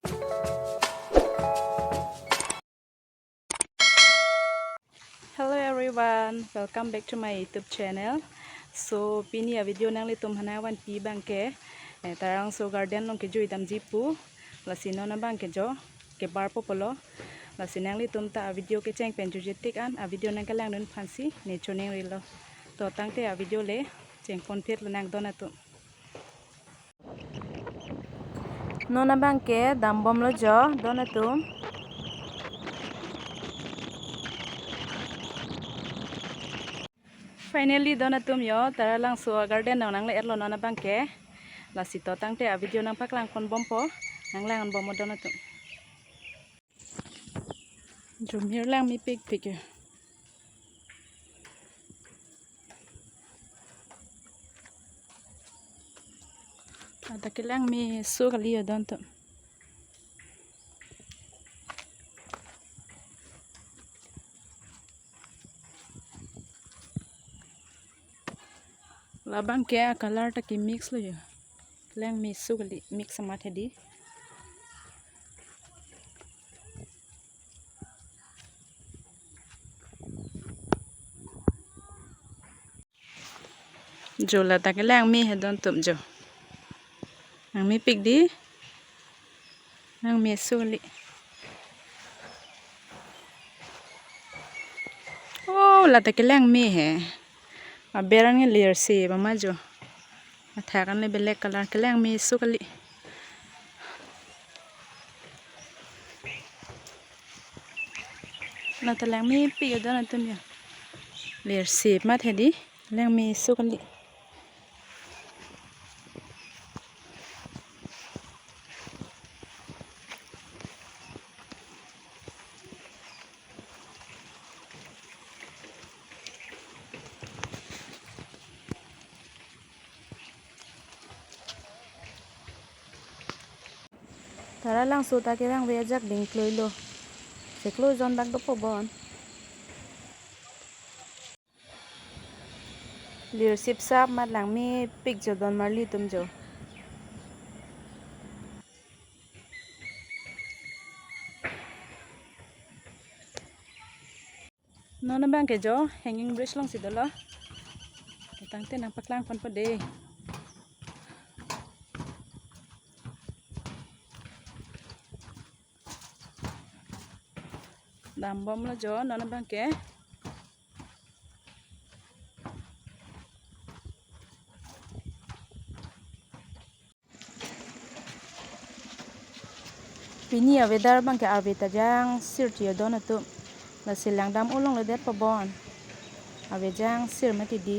Hello everyone, welcome back to my YouTube channel. So pini a video nang litum hana wan pi bangke taralangso garden long ke jui dam jipu lasino na bangke jo ke bar popolo lasinang litum ta a video ke cheng pen jujetik an a video nang kalang nun fansi ne choneng rilo to tangte a video le cheng pon phet lanang donatu nona bangke dam bom lo jo donatum. Finally donatum yo taralangso garden nang le erlo nona bangke lasito tangte a video nang paklang kon bompo nang langan bomo donatum jom hier lang mi pik ada kelang mi so kali yo donatum labang ke color ta ki mix lo yo lang mi so kali mix sama thedi jo la ta kelang mi he donatum jo nang mi pik di nang mi so kali oh la ta kelang mi he beran nge layer se mama jo athakan le black color kelang mi so kali na ta lang mi pi yo donatum yo layer se ma thedi lang mi so kali taralangso ta kerang we Ajak dingklui lo seklo jon dak do pobon leadership sap mat lang mi pik jo don marli tum jo nona bang ke jo hanging bridge long sidolo tangte nang paklang pon pade dam bom lo jo nona bang ke pini a weather bang ke ave ta jang sir ti donatu la silang dam ulong le det pobon ave jang sir mati di